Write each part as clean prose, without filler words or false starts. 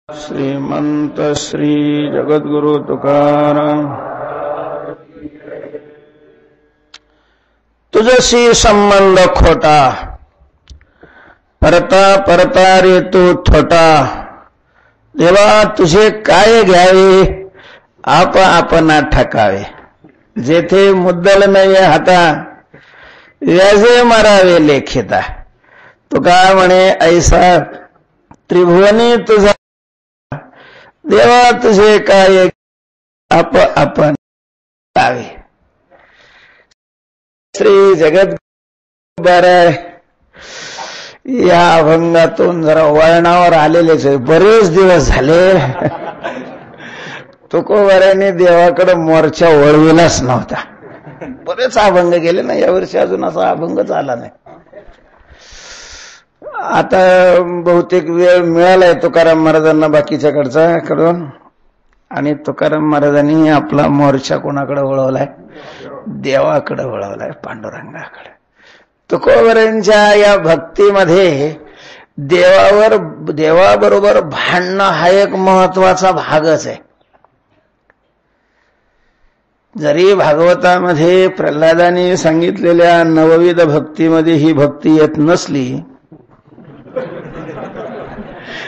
श्रीमंत श्री जगद्गुरु तुकाराम। तुझशी संबंध खोटा, परता परता रे तू थोटा। देवा तुझे काय घ्यावे, आप आपणा ठकावे। जेथे मुद्दल नाही हाता, व्याजे मारावे लेखिता। तुका म्हणे ऐसा त्रिभुवनी तुझा, देवा तुझे काय आप आपण ठकावे। श्री जगत या अभंगातून जरा वळणावर आलेलेच आहे, बरेच दिवस झाले। तुकोबारांनी देवाकडे मोर्चा वळविलाच नव्हता। बरेच अभंग गेले ना, यावर्षी अजून असा अभंगच आला नाही। आता बहुतेक वेळ मिळालाय तुकाराम महाराजांना बाकीच्याकडचा कडून, आणि तुकाराम महाराजांनी आपला मोर्चा कोणाकडे वळवलाय? देवाकडे वळवलाय, पांडुरंगाकडे। तुकोबारांच्या या भक्तीमध्ये देवाबरोबर भांडणं हा एक महत्वाचा भागच आहे। जरी भागवतामध्ये प्रल्हादाने सांगितलेल्या नवविध भक्तीमध्ये ही भक्ती येत नसली,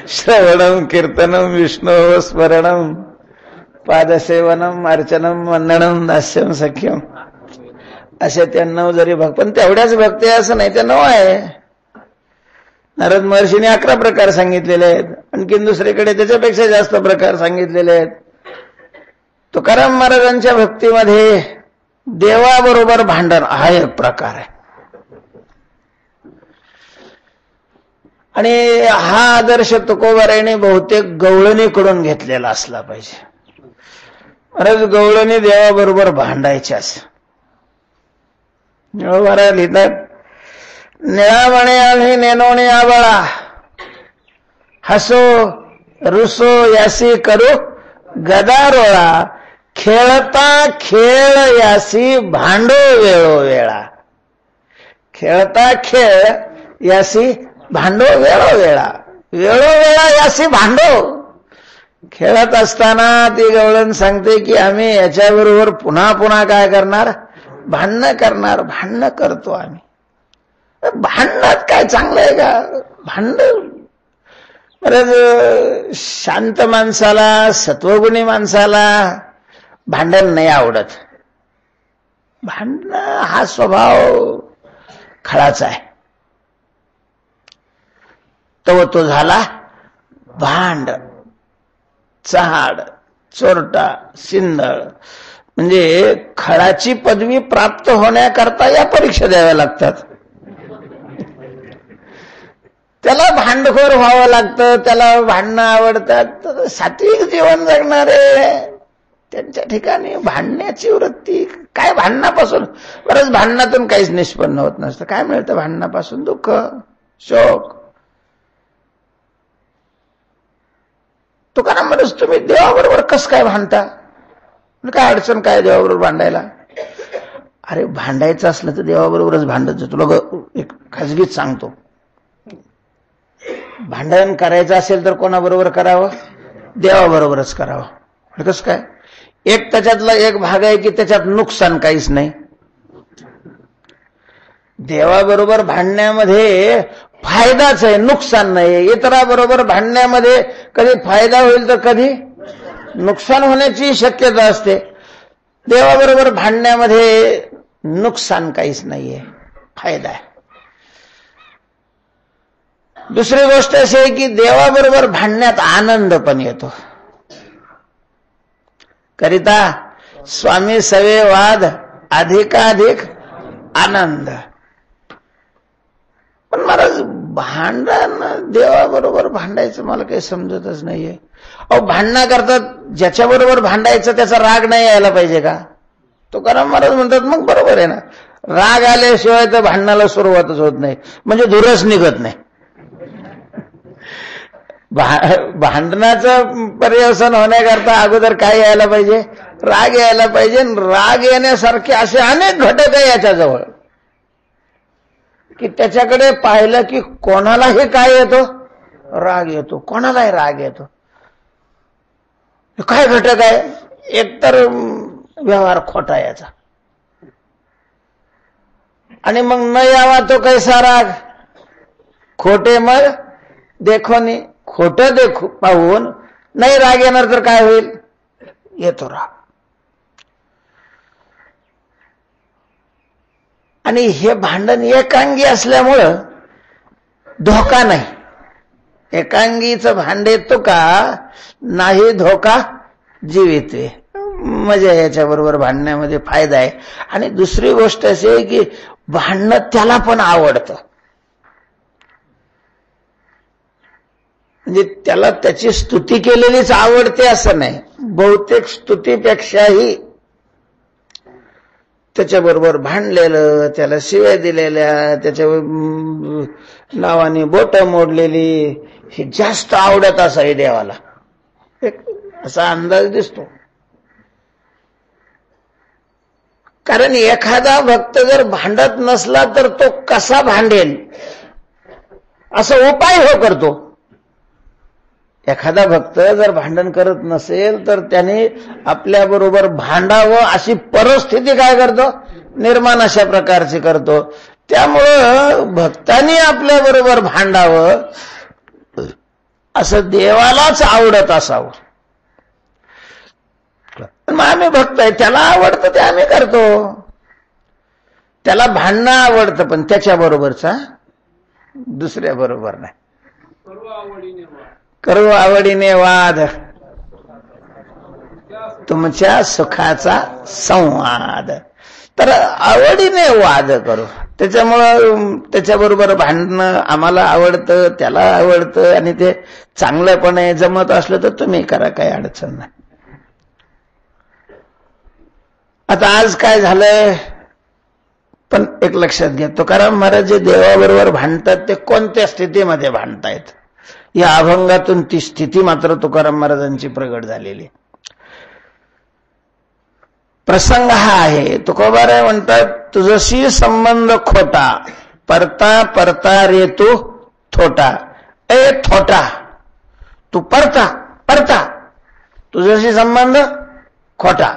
श्रवणम कीर्तनम विष्णु स्मरणम पादसेवनम अर्चनम वंदनम दास्यम सख्यम, असे त्या 9 जरी भक्त, पण तेवढ्याच भक्ती असं नाही, त्या 9 आहे। नारद महर्षीने 11 प्रकार सांगितलेले आहेत, आणखीन दुसरीकडे त्याच्यापेक्षा जास्त प्रकार सांगितलेले आहेत। तुकाराम महाराजांच्या भक्तीमध्ये देवाबरोबर भांडण हा एक प्रकार आहे, आणि हा आदर्श तुकोबाराने बहुतेक गवळणीकडून घेतलेला असला पाहिजे। महाराज गवळणी देवाबरोबर भांडायच्याच। निळोबारा लिहितात, निळा म्हणे आम्ही नेनोणी आबळा, हसो रुसो यासी करू गदारोळा। खेळता खेळ यासी भांडो वेळोवेळा। खेळता खेळ यासी भांडो वेळोवेळा, वेळोवेळा यासी भांडो। खेळत असताना ती गवळण सांगते की आम्ही याच्याबरोबर पुन्हा पुन्हा काय करणार? भांडणं करणार। भांडणं करतो आम्ही। भांडणात काय चांगलं आहे का? भांडण बरं, शांत माणसाला, सत्वगुणी माणसाला भांडण नाही आवडत। भांडणं हा स्वभाव खळाचा आहे। तो झाला भांड, चहाड, चोरटा, सिंधळ, म्हणजे खळाची पदवी प्राप्त होण्याकरता या परीक्षा द्याव्या लागतात। त्याला भांडखोर व्हावं लागतं, त्याला भांडणं आवडतात। सात्विक जीवन जगणारे त्यांच्या ठिकाणी भांडण्याची वृत्ती काय, भांडणापासून, बरंच भांडणातून काहीच निष्पन्न होत नसतं। काय मिळतं भांडणापासून? दुःख, शोक। तुकाराम महाराज तुम्ही देवाबरोबर कसं काय भांडता? काय अडचण काय देवाबरोबर भांडायला? अरे भांडायचं असलं तर देवाबरोबरच भांडत जा। तुला एक खाजगीत सांगतो, भांडण करायचं असेल तर कोणाबरोबर करावं? देवाबरोबरच करावं। कसं काय? एक त्याच्यातला एक भाग आहे की त्याच्यात नुकसान काहीच नाही। देवाबरोबर भांडण्यामध्ये फायदाच आहे, नुकसान नाही। इतराबरोबर भांडण्यामध्ये कधी फायदा होईल तर कधी नुकसान होण्याची शक्यता असते। देवाबरोबर भांडण्यामध्ये नुकसान काहीच नाहीये, फायदा आहे। दुसरी गोष्ट अशी आहे की देवाबरोबर भांडण्यात आनंद पण येतो। करिता स्वामी सवे वाद अधिकाधिक आनंद। पण महाराज भांडण देवाबरोबर भांडायचं मला काही समजतच नाहीये। अहो भांडणं करतात, ज्याच्याबरोबर भांडायचं त्याचा राग नाही यायला पाहिजे का? तुकाराम महाराज म्हणतात मग बरोबर आहे ना, राग आल्याशिवाय तर भांडणाला सुरुवातच होत नाही, म्हणजे धुरच निघत नाही। भांडणाचं पर्यवसन होण्याकरता अगोदर काय यायला पाहिजे? राग यायला पाहिजे। राग येण्यासारखे असे अनेक घटक आहे याच्याजवळ की त्याच्याकडे पाहिलं की कोणालाही काय येतो? राग येतो, कोणालाही राग येतो। काय घटक आहे? एकतर व्यवहार खोटा याचा, आणि मग न यावा तो कैसा राग, खोटे मग देखोनी, खोटं देखू पाहून नाही राग येणार तर काय होईल? येतो राग. आणि हे भांडण एकांगी असल्यामुळं धोका नाही. एकांगीचं भांडे तुका नाही धोका जीवितवे. मजा याच्याबरोबर भांडण्यामध्ये फायदा आहे. आणि दुसरी गोष्ट अशी आहे की भांडणं त्याला पण आवडतं. म्हणजे त्याला त्याची स्तुती केलेलीच आवडते असं नाही. बहुतेक स्तुतीपेक्षाही त्याच्याबरोबर भांडलेलं, त्याला शिव्या दिलेल्या, त्याच्या नावाने बोटं मोडलेली हे जास्त आवडत असावी देवाला, असा अंदाज दिसतो. कारण एखादा भक्त जर भांडत नसला तर तो कसा भांडेल असा उपाय हो करतो. एखादा भक्त जर भांडण करत नसेल तर त्याने आपल्या बरोबर भांडावं अशी परिस्थिती काय करतो? निर्माण अशा प्रकारची करतो. त्यामुळं भक्तांनी आपल्या बरोबर भांडावं असं देवालाच आवडत असावं. मग आम्ही भक्त आहे, त्याला आवडतं ते आम्ही करतो. त्याला भांडणं आवडतं पण त्याच्या बरोबरचा, दुसऱ्या बरोबर नाही. करू आवडीने वाद, तुमच्या सुखाचा संवाद. तर आवडीने वाद करू. त्याच्यामुळं त्याच्याबरोबर भांडणं आम्हाला आवडतं, त्याला आवडतं, आणि ते चांगलंपणे जमत असलं तर तुम्ही करा, काही अडचण नाही. आता आज काय झालंय, पण एक लक्षात घ्या, तुकाराम महाराज जे देवाबरोबर भांडतात ते कोणत्या स्थितीमध्ये भांडतायत? या अभंगातून ती स्थिती मात्र तुकाराम महाराजांची प्रगट झालेली. प्रसंग हा आहे. तुकोबाराय म्हणतात, तुझशी संबंध खोटा, परता परता रे तू थोटा. ए थोटा, तू परता परता, तुझशी संबंध खोटा.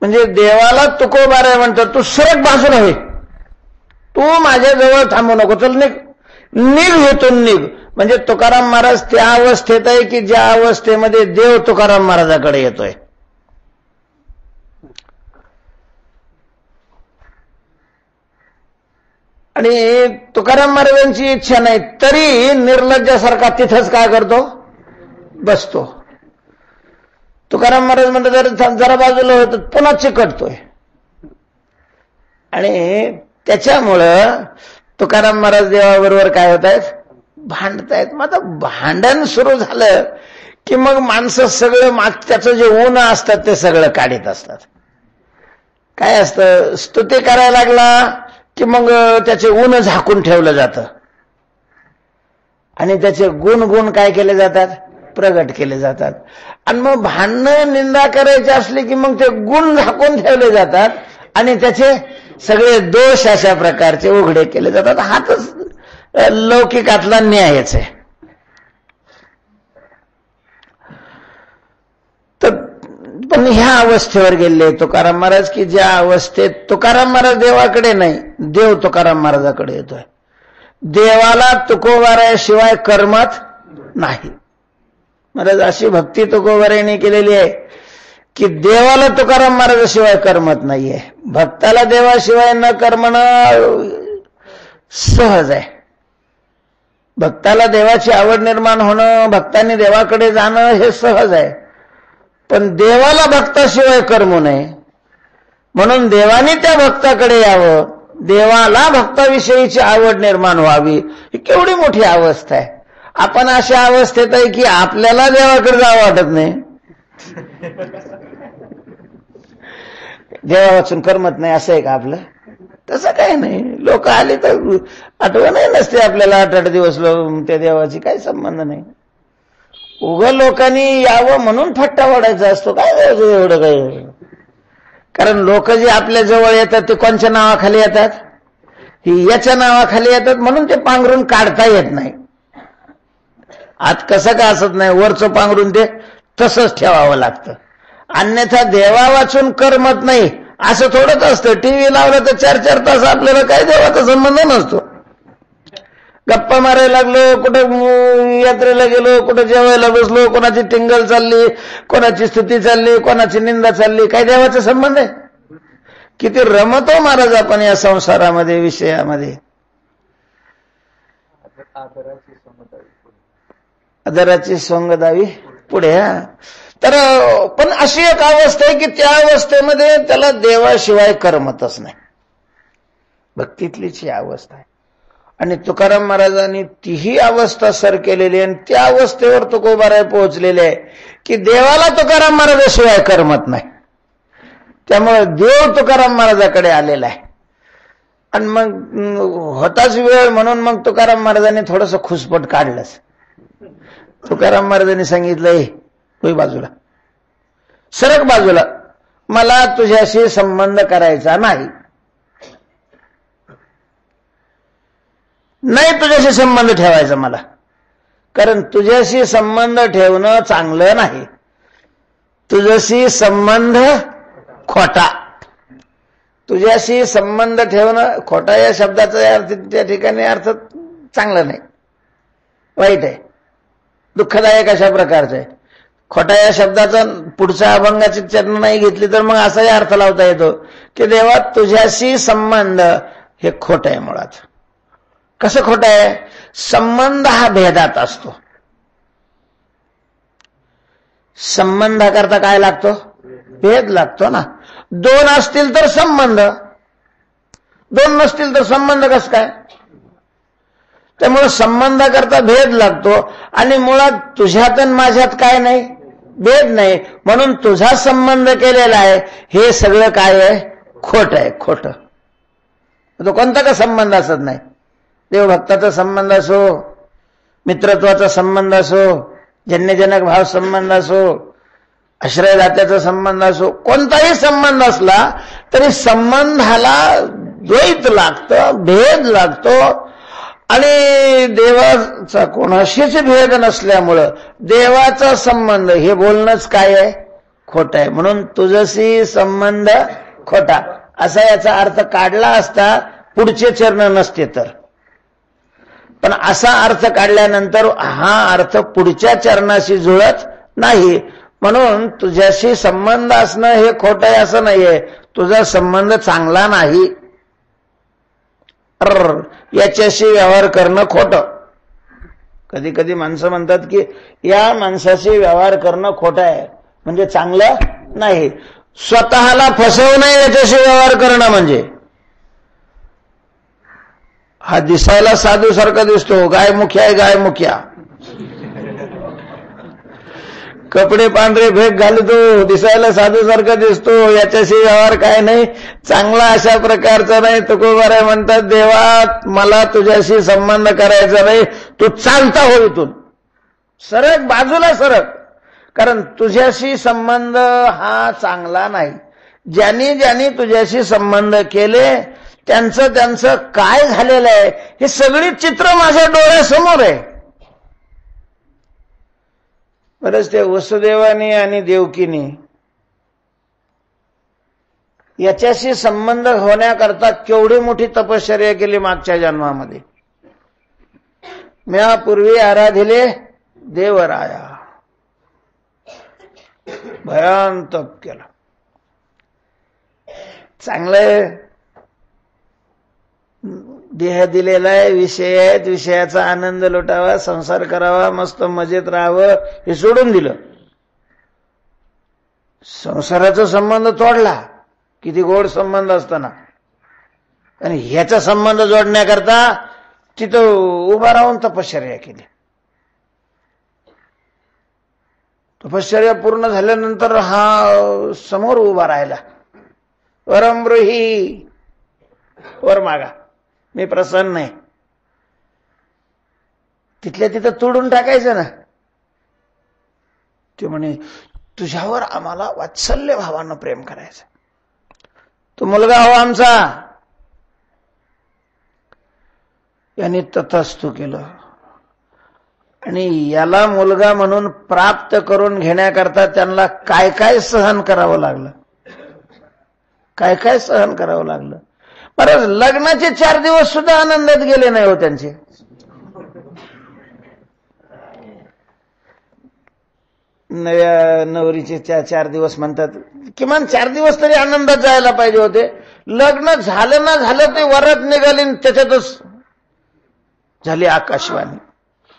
म्हणजे देवाला तुकोबाराय म्हणतात, तू सरक बाजूला होय, तू माझ्या जवळ थांबू नको, चल निघ, निघ हेतून निघ. म्हणजे तुकाराम महाराज त्या अवस्थेत आहे की ज्या अवस्थेमध्ये देव तुकाराम महाराजाकडे येतोय. आणि तुकाराम महाराजांची इच्छा नाही तरी निर्लज्जासारखा तिथंच काय करतो? बसतो. तुकाराम महाराज म्हणतात जरा बाजूला होत, पुन्हा चिकटतोय. आणि त्याच्यामुळं तुकाराम महाराज देवाबरोबर काय होत आहेत? भांडतायत. मग आता भांडण सुरू झालं की मग माणसं सगळं त्याचं जे ऊन असतात ते सगळं काढीत असतात. काय असतं? स्तुती करायला लागला की मग त्याचे ऊन झाकून ठेवलं जातं आणि त्याचे गुण काय केले जातात? प्रगट केले जातात. आणि मग भांडणं निंदा करायची असली की मग ते गुण झाकून ठेवले जातात आणि त्याचे सगळे दोष अशा प्रकारचे उघडे केले जातात. हाच लौकिकातला न्यायच आहे. तर पण ह्या अवस्थेवर गेले तुकाराम महाराज की ज्या अवस्थेत तुकाराम महाराज देवाकडे नाही, देव तुकाराम महाराजाकडे येतोय. देवाला तुकोबाराशिवाय करमत नाही. महाराज अशी भक्ती तुकोबाराने केलेली आहे की देवाला तुकाराम महाराजाशिवाय करमत नाहीये. भक्ताला देवाशिवाय न करमणं सहज आहे. भक्ताला देवाची आवड निर्माण होणं, भक्तांनी देवाकडे जाणं हे सहज आहे. पण देवाला भक्ताशिवाय करमू नये म्हणून देवाने त्या भक्ताकडे यावं, देवाला भक्ताविषयीची आवड निर्माण व्हावी. ही केवढी मोठी अवस्था आहे. आपण अशा अवस्थेत आहे की आपल्याला देवाकडे जावं वाटत नाही. देवा वाचून करमत नाही असं आहे का आपलं? तसं काही नाही. लोक आले तर आठवणही नसते आपल्याला 8-8 दिवस त्या देवाची काही संबंध नाही. उघं लोकांनी यावं म्हणून फट्टा ओढायचा असतो. काय एवढं काय? कारण लोक जे आपल्या जवळ येतात ते कोणच्या नावाखाली येतात? ही याच्या नावाखाली येतात म्हणून ते पांघरून काढता येत नाही. आत कसं का असत नाही, वरचं पांघरून ते तसंच ठेवावं लागतं. अन्यथा देवा वाचून करमत नाही असं थोडंच असतं. टीव्ही लावलं तर 4-4 तास आपल्याला काही देवाचा संबंध नसतो. गप्पा मारायला लागलो, कुठं यात्रेला गेलो, कुठं जेवायला बसलो, कोणाची टिंगल चालली, कोणाची स्तुती चालली, कोणाची निंदा चालली, काही देवाचा संबंध आहे? किती रमतो महाराज आपण या संसारामध्ये, विषयामध्ये. आदराची सोंगदावी पुढे. तर पण अशी एक अवस्था आहे की त्या अवस्थेमध्ये त्याला देवाशिवाय करमतच नाही. भक्तीतलीच ही अवस्था आहे. आणि तुकाराम महाराजांनी तीही अवस्था सर केलेली आणि त्या अवस्थेवर तुकोबाराय पोहोचलेले आहे की देवाला तुकाराम महाराजाशिवाय करमत नाही. त्यामुळे देव तुकाराम महाराजाकडे आलेला आहे. आणि मग होताच वेळ म्हणून मग तुकाराम महाराजांनी थोडस खुसपट काढलंच. तुकाराम महाराजांनी सांगितलंय, होय बाजूला सरक, बाजूला, मला तुझ्याशी संबंध करायचा नाही. नाही तुझ्याशी संबंध ठेवायचा मला, कारण तुझ्याशी संबंध ठेवणं चांगलं नाही. तुझ्याशी संबंध खोटा. तुझ्याशी संबंध ठेवणं खोटा या शब्दाचा अर्थ त्या ठिकाणी अर्थ चांगला नाही, वाईट आहे, दुःखदायक अशा प्रकारचं आहे. खोटा या शब्दाचा पुढच्या अभंगाची चरण नाही घेतली तर मग असाही अर्थ लावता येतो की देवा तुझ्याशी संबंध हे खोटं आहे. मुळात कसं खोटं आहे? संबंध हा भेदात असतो. संबंधाकरता काय लागतो? भेद लागतो ना. 2 असतील तर संबंध, 2 नसतील तर संबंध कसं काय? त्यामुळे संबंधाकरता भेद लागतो. आणि मुळात तुझ्यात आणि माझ्यात काय नाही? भेद नाही. म्हणून तुझा संबंध केलेला आहे हे सगळं काय आहे? खोट आहे, खोटं. तो कोणता का संबंध असत नाही. देवभक्ताचा संबंध असो, मित्रत्वाचा संबंध असो, जन्यजनक भाव संबंध असो, आश्रयदात्याचा संबंध असो, कोणताही संबंध असला तरी संबंधाला द्वैत लागतं, भेद लागतो. आणि देवाचा कोणाशीच भेद नसल्यामुळं देवाचा संबंध हे बोलणंच काय आहे? खोटं आहे. म्हणून तुझशी संबंध खोटा असा याचा अर्थ काढला असता पुढचे चरण नसते तर. पण असा अर्थ काढल्यानंतर हा अर्थ पुढच्या चरणाशी जुळत नाही. म्हणून तुझ्याशी संबंध असणं हे खोटं आहे असं नाहीये. तुझा संबंध चांगला नाही, याच्याशी व्यवहार करणं खोटं. कधी कधी माणसं म्हणतात की या माणसाशी व्यवहार करणं खोटं आहे म्हणजे चांगलं नाही. स्वतःला फसवू नये याच्याशी व्यवहार करणं म्हणजे. हा दिसायला साधू सारखा दिसतो, गाय मुख्या आहे, गाय मुख्या, कपडे पांढरे भेग घालतो, दिसायला साधू सारखा दिसतो, याच्याशी व्यवहार काय नाही, चांगला अशा प्रकारचा नाही. तुकोबाराय म्हणतात देवा मला तुझ्याशी संबंध करायचा नाही, तू चालता हो इथून, सरक, बाजूला सरक, कारण तुझ्याशी संबंध हा चांगला नाही. ज्यांनी ज्यांनी तुझ्याशी संबंध केले त्यांचं काय झालेलं आहे हे सगळी चित्र माझ्या डोळ्यासमोर आहे. बरंच ते वसुदेवानी आणि देवकीनी याच्याशी संबंध होण्याकरता केवढी मोठी तपश्चर्या केली मागच्या जन्मामध्ये. म्या पूर्वी आराधिले देवराया, भयान तप केला. चांगलं देह दिलेला आहे, विषय आहेत, विषयाचा आनंद लुटावा, संसार करावा, मस्त मजेत राहावं, हे सोडून दिलं. संसाराचा संबंध तोडला, किती गोड संबंध असताना, आणि ह्याचा संबंध जोडण्याकरता तिथं उभा राहून तपश्चर्या केली. तपश्चर्या पूर्ण झाल्यानंतर हा समोर उभा राहिला. वरमब्रूही, वर मागा, मी प्रसन्न आहे. तिथल्या तिथं तोडून टाकायचं ना. ते म्हणे तुझ्यावर आम्हाला वात्सल्य भावानं प्रेम करायचं, तो मुलगा हो आमचा. यांनी तथास्तु केलं. आणि याला मुलगा म्हणून प्राप्त करून घेण्याकरता त्यांना काय काय सहन करावं लागलं, काय काय सहन करावं लागलं. परत लग्नाचे 4 दिवस सुद्धा आनंदात गेले नाही हो त्यांचे. नव्या नवरीचे 4 दिवस म्हणतात, किमान 4 दिवस तरी आनंदात जायला पाहिजे होते. लग्न झालं ना झालं ते वरात निघाली, त्याच्यातच झाली आकाशवाणी.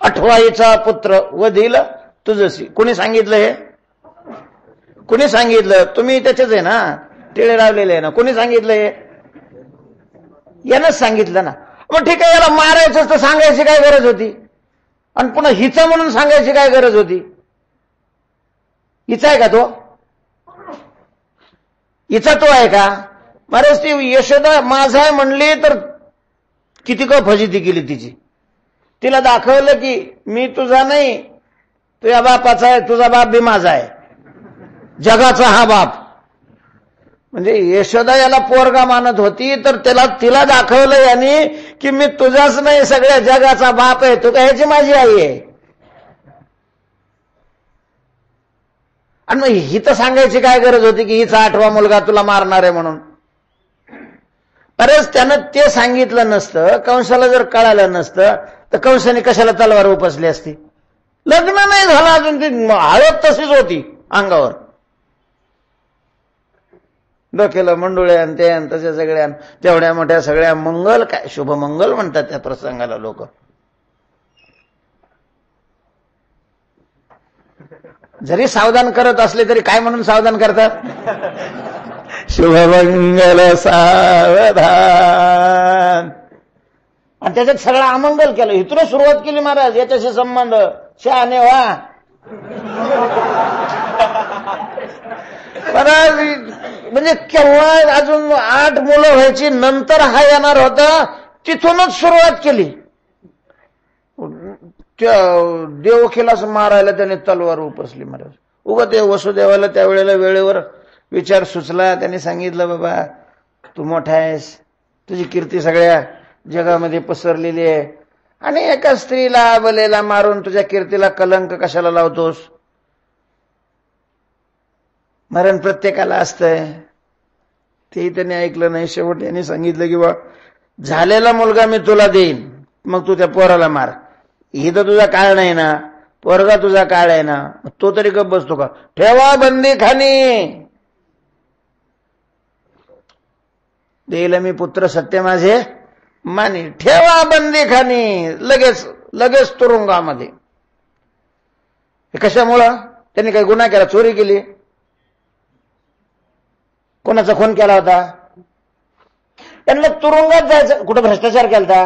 8वाईचा पुत्र वधीला तुझसी. कोणी सांगितलं हे? कोणी सांगितलं? तुम्ही त्याचेच आहे ना, टिळे लावलेले आहे ना. कोणी सांगितलं हे? यानंच सांगितलं ना. मग ठीक आहे, याला मारायचं तर सांगायची काय गरज होती? आणि पुन्हा हिचा म्हणून सांगायची काय गरज होती? हिचा आहे का तो? हिचा तो आहे का? महाराज ती यशोदा माझा आहे म्हणली तर किती का फजिती केली तिची. तिला दाखवलं की मी तुझा नाही, तुझ्या बापाचा आहे, तुझा बाप बी माझा आहे, जगाचा हा बाप. म्हणजे यशोदा याला पोरगा मानत होती, तर तिला दाखवलं यांनी की मी तुझाच नाही, सगळ्या जगाचा बाप आहे, तू ह्याची माझी आई आहे. आणि मग ही तर सांगायची काय गरज होती की हिचा 8वा मुलगा तुला मारणार आहे म्हणून? बरेच त्यानं ते सांगितलं नसतं, कंसाला जर कळालं नसतं तर कंसाने कशाला तलवार उपसली असती? लग्न नाही झालं अजून, ती हळद तशीच होती अंगावर, डोक्याला मंडुळ्या आणि ते तसे सगळ्या तेवढ्या मोठ्या सगळ्या मंगल, काय शुभमंगल म्हणतात त्या प्रसंगाला लोक. जरी सावधान करत असले तरी काय म्हणून सावधान करतात? शुभमंगल सावधान. आणि त्याच्यात सगळं अमंगल केलं. इथून सुरुवात केली महाराज, याच्याशी संबंध शहाणे व्हा. महाराज म्हणजे केव्हा अजून 8 मुलं व्हायची, नंतर हा येणार होता, तिथूनच सुरुवात केली. त्या देवकीलाच मारायला त्याने तलवार उपसली महाराज. उगा ते वसुदेवाला त्यावेळेला वेळेवर विचार सुचला. त्याने सांगितलं, बाबा तू मोठा आहेस, तुझी कीर्ती सगळ्या जगामध्ये पसरलेली आहे, आणि एका स्त्रीला बलेला मारून तुझ्या कीर्तीला कलंक कशाला लावतोस? मरण प्रत्येकाला असतंय. तेही त्याने ऐकलं नाही. शेवट यांनी सांगितलं की बा झालेला मुलगा मी तुला देईन, मग तू त्या पोराला मार. ही तर तुझा काळ नाही ना, पोरगा तुझा काळ आहे ना, तो तरी गप्प बसतो का? ठेवा बंदी खानी, देईल मी पुत्र सत्य माझे मानी. ठेवा बंदी खानी, लगेच तुरुंगामध्ये. कशामुळं? त्यांनी काही गुन्हा केला, चोरी केली, कोणाचा खून केला होता, त्यांना तुरुंगात जायचं. कुठं भ्रष्टाचार केलता?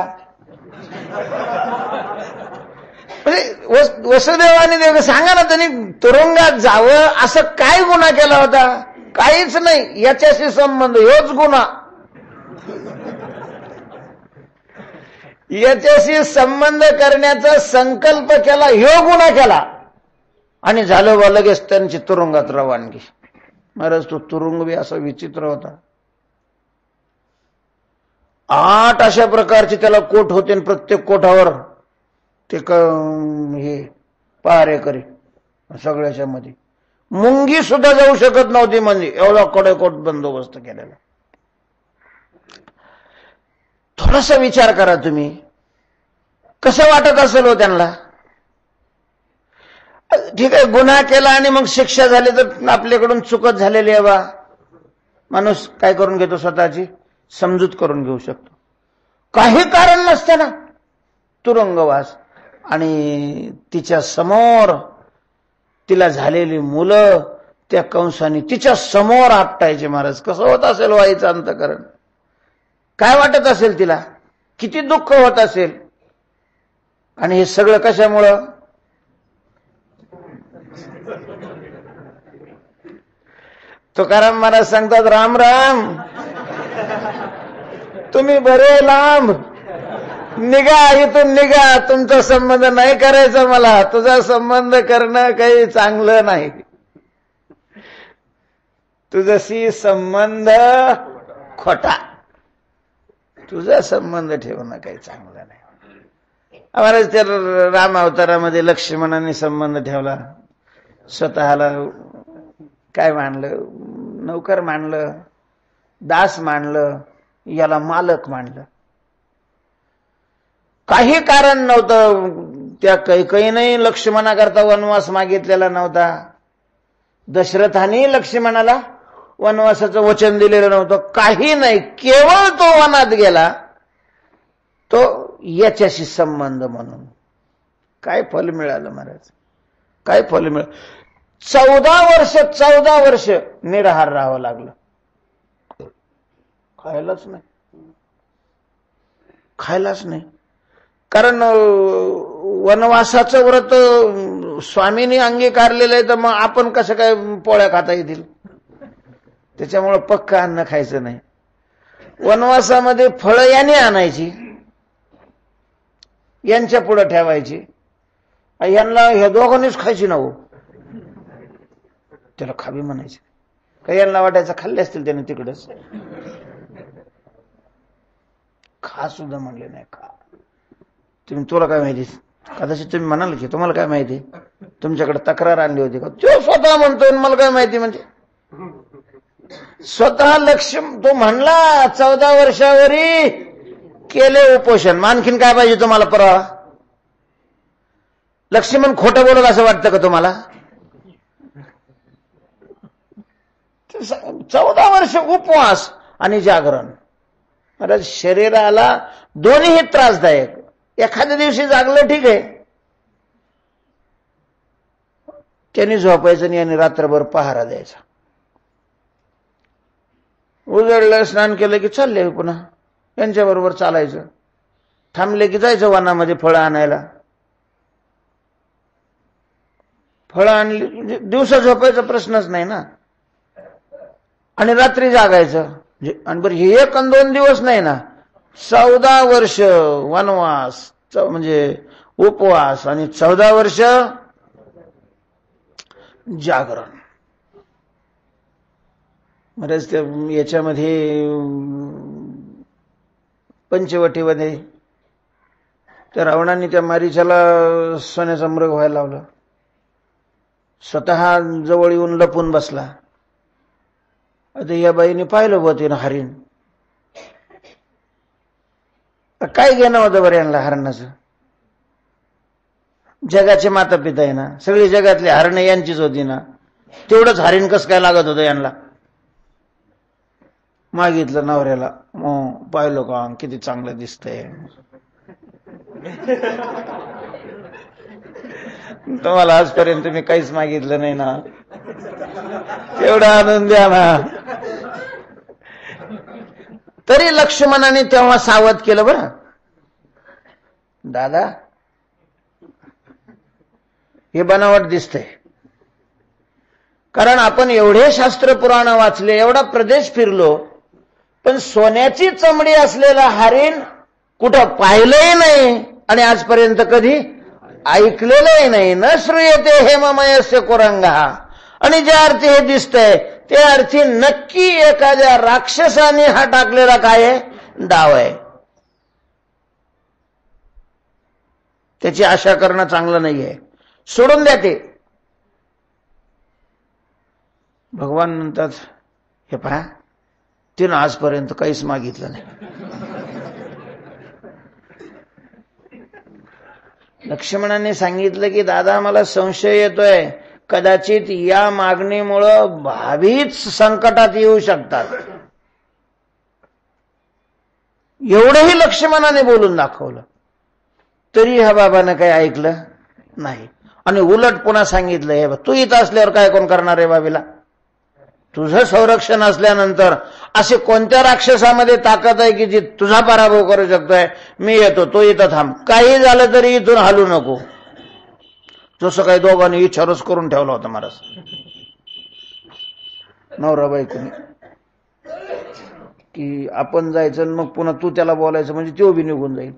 म्हणजे वसुदेवाने देव सांगा ना, त्यांनी तुरुंगात जावं असं काय गुन्हा केला होता? काहीच नाही. याच्याशी संबंध, ह्योच गुन्हा, याच्याशी संबंध करण्याचा संकल्प केला, ह्यो गुन्हा केला, आणि झालं बा लगेच त्यांची तुरुंगात रवानगी. महाराज तो तुरुंग बी असा विचित्र होता. 8 अशा प्रकारचे त्याला कोट होते, प्रत्येक कोठावर ते हे पहारेकरी, सगळ्याच्या मध्ये मुंगी सुद्धा जाऊ शकत नव्हती, म्हणजे एवढा कडेकोट बंदोबस्त केलेला. थोडासा विचार करा तुम्ही, कसं वाटत असेल हो त्यांना? ठीक आहे, गुन्हा केला आणि मग शिक्षा झाली तर आपल्याकडून चुकत झालेली आहे बा, माणूस काय करून घेतो, स्वतःची समजूत करून घेऊ शकतो. काही कारण नसताना तुरुंगवास. आणि तिच्या समोर तिला झालेली मुलं त्या कंसाने तिच्या समोर आपटायचे. महाराज कसं होत असेल वाईचं अंतकरण? काय वाटत असेल तिला? किती दुःख होत असेल? आणि हे सगळं कशामुळं? तुकाराम महाराज सांगतात, राम राम, तुम्ही बरे लांब निघा, इथून निघा, तुमचा संबंध नाही करायचा मला, तुझा संबंध करणं काही चांगलं नाही, तुझशी संबंध खोटा, तुझा संबंध ठेवणं काही चांगलं नाही. महाराज त्या राम अवतारामध्ये लक्ष्मणाने संबंध ठेवला. स्वतःला काय मानलं? नौकर मानलं, दास मानलं, याला मालक मानलं. काही कारण नव्हतं. त्या कैकेयीने लक्ष्मणाकरता वनवास मागितलेला नव्हता. दशरथाने लक्ष्मणाला वनवासाचं वचन दिलेलं नव्हतं. काही नाही, केवळ तो वनात गेला तो याच्याशी संबंध म्हणून. काय फल मिळालं महाराज? काय फल मिळालं? 14 वर्ष निराहार राहावं लागलं. खायलाच नाही. कारण वनवासाचं व्रत स्वामींनी अंगीकारलेलं आहे, तर मग आपण कसं काय पोळ्या खाता येतील? त्याच्यामुळं पक्का अन्न खायचं नाही. वनवासामध्ये फळं याने आणायची, यांच्या पुढे ठेवायची. यांना ह्या दोघांनीच खायची ना हो. त्याला खावी म्हणायचे. काही यांना वाटायचं खाल्ले असतील त्याने तिकडच. खा सुद्धा म्हणले नाही. खा तुम्ही, तुला काय माहिती? कदाचित तुम्ही म्हणाल की तुम्हाला काय माहिती, तुमच्याकडे तक्रार आणली होती का? तो स्वतः म्हणतोय मला काय माहिती. म्हणजे स्वतः तो म्हणला 14 वर्षावरी केले उपोषण. आणखीन काय पाहिजे तुम्हाला पुरावा? लक्ष्मण खोटं बोलत असं वाटतं का तुम्हाला? 14 वर्ष उपवास आणि जागरण. महाराज शरीराला दोन्हीही त्रासदायक. एखाद्या दिवशी जागलं ठीक आहे, त्यांनी झोपायचं आणि यांनी रात्रभर पहारा द्यायचा. उजळलं, स्नान केलं की चालले पुन्हा यांच्याबरोबर चालायचं. थांबले की जायचं वनामध्ये फळं आणायला. फळं आणली, दिवसा झोपायचा प्रश्नच नाही ना, आणि रात्री जागायचं. आणि बरं हे 1 आणि 2 दिवस नाही ना, 14 वर्ष वनवास म्हणजे उपवास आणि 14 वर्ष जागरण. महाराज त्या याच्यामध्ये पंचवटीमध्ये त्या रावणाने त्या मारीच्याला सोन्याचा मृग व्हायला लावलं. स्वतः जवळ येऊन लपून बसला. आता या बाईने पाहिलं बघ तिनं हरिण. काय घेणं होतं बरं यांना हरणाचं? जगाचे माता पिता आहे ना, सगळी जगातली हरणं यांचीच होती ना, तेवढंच हरिण कसं काय लागत होतं यांना? मागितलं नवऱ्याला. पाहिलं का किती चांगलं दिसतंय? तुम्हाला आजपर्यंत तुम्ही काहीच मागितलं नाही ना, तेवढा आनंद द्या ना. तरी लक्ष्मणाने तेव्हा सावध केलं बरं, दादा हे बनावट दिसतंय. कारण आपण एवढे शास्त्र पुराण वाचले, एवढा प्रदेश फिरलो, पण सोन्याची चमडी असलेला हरिण कुठं पाहिलंही नाही आणि आजपर्यंत कधी ऐकलेलंही नाही. न श्रूयते हेममयस्य कुरंगा. आणि ज्या अर्थी हे दिसतंय त्या अर्थी नक्की एखाद्या राक्षसाने हा टाकलेला काय आहे? डाव आहे. त्याची आशा करणं चांगलं नाहीये, सोडून द्या ते. भगवान म्हणतात, हे पहा तिनं आजपर्यंत काहीच मागितलं नाही. लक्ष्मणाने सांगितलं की दादा मला संशय येतोय, कदाचित या मागणीमुळं भावीच संकटात येऊ शकतात. एवढंही लक्ष्मणाने बोलून दाखवलं, तरी ह्या बाबानं काही ऐकलं नाही. आणि उलट पुन्हा सांगितलं, हे तू इथं असल्यावर काय कोण करणार आहे बाबीला? तुझं संरक्षण असल्यानंतर असे कोणत्या राक्षसामध्ये ताकद आहे की जी तुझा पराभव करू शकतोय? मी येतो, तो इथं थांब. काही झालं तरी इथून हलू नको. जसं काही दोघांनी इच्छारच करून ठेवला होता महाराज नवरा बायकोनी, की आपण जायचं मग पुन्हा तू त्याला बोलायचं म्हणजे तो बी निघून जाईल.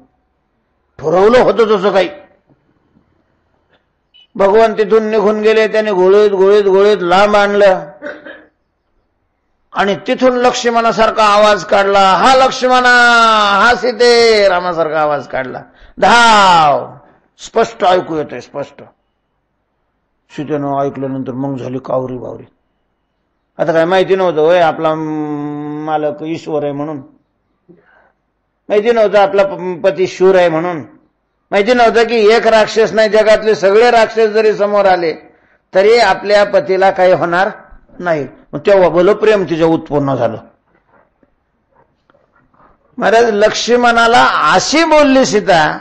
ठरवलं होतं तसं काही. भगवान तिथून निघून गेले. त्याने घोळीत घोळीत घोळीत लांब आणलं आणि तिथून लक्ष्मणासारखा आवाज काढला, हा लक्ष्मणा, हा सीते, रामासारखा आवाज काढला. धाव. स्पष्ट ऐकू येतंय, स्पष्ट. सीतेनं ऐकल्यानंतर मग झाली कावरी बावरी. आता काय माहिती नव्हतं होय आपला मालक ईश्वर आहे म्हणून, माहिती नव्हतं आपला पती शूर आहे म्हणून, माहिती नव्हतं की एक राक्षस नाही, जगातले सगळे राक्षस जरी समोर आले तरी आपल्या पतीला काही होणार नाही. मग तेव्हा भलं प्रेम तिचं उत्पन्न झालं. महाराज लक्ष्मणाला अशी बोलली सीता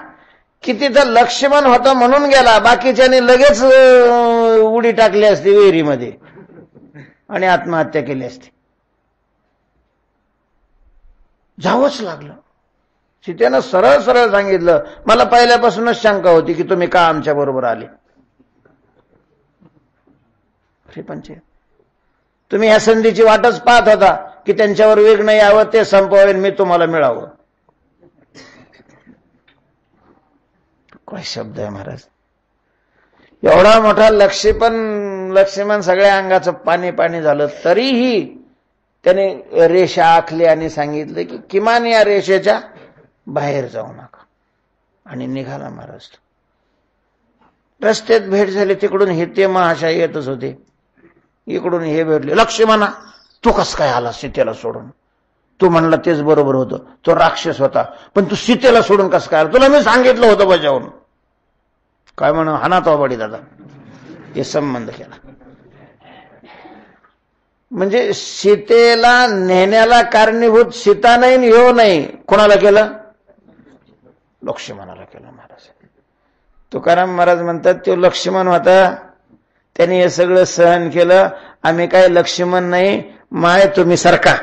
की तिथं लक्ष्मण होता म्हणून गेला, बाकीच्याने लगेच उडी टाकली असती विहिरीमध्ये आणि आत्महत्या केली असती. जावंच लागलं. सीतेनं सरळ सरळ सांगितलं, मला पहिल्यापासूनच शंका होती की तुम्ही का आमच्या बरोबर आले. पंचायत तुम्ही या संधीची वाटच पाहत होता की त्यांच्यावर विघ्न यावं, ते संपवेन, मी तुम्हाला मिळावं. काय शब्द आहे महाराज. एवढा मोठा लक्ष्मण सगळ्या अंगाचं पाणी पाणी झालं तरीही त्याने रेषा आखली आणि सांगितलं की किमान या रेषेच्या बाहेर जाऊ नका. आणि निघाला महाराज. रस्त्यात भेट झाली, तिकडून हे ते महाशय येतच होते, इकडून हे भेटले. लक्ष्मणा तू कस काय आला सीतेला सोडून? तू म्हणला तेच बरोबर होतं, तो राक्षस होता, पण तू सीतेला सोडून कस काय आला? तुला मी सांगितलं होतं बजावून. काय म्हण हाना तो बडी दादा, हे संबंध केला. म्हणजे सीतेला नेण्याला कारणीभूत सीता नाही, ह्यो नाही, कोणाला केलं? लक्ष्मणाला केलं. महाराज तुकाराम महाराज म्हणतात तो लक्ष्मण होता, त्यांनी हे सगळं सहन केलं. आम्ही काय लक्ष्मण नाही, माय तुम्ही सरका,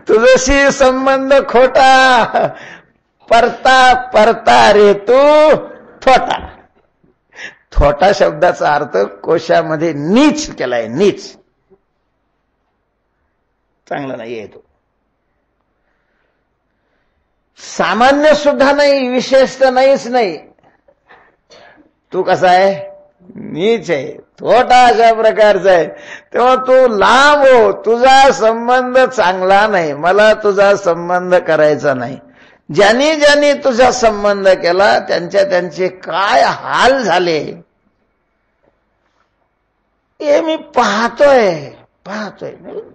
तुझशी संबंध खोटा, परता परता रे तू थोटा. थोटा शब्दाचा अर्थ कोशामध्ये नीच केलाय, नीच. चांगला नाही आहे तो. सामान्य सुद्धा नाही, विशेष तर नाहीच नाही. तू कसा आहे? नीच आहे, थोटा अशा प्रकारचा आहे. तेव्हा तू लांब हो, तुझा संबंध चांगला नाही, मला तुझा संबंध करायचा नाही. ज्यांनी ज्यांनी तुझा संबंध केला त्यांचे काय हाल झाले हे मी पाहतोय.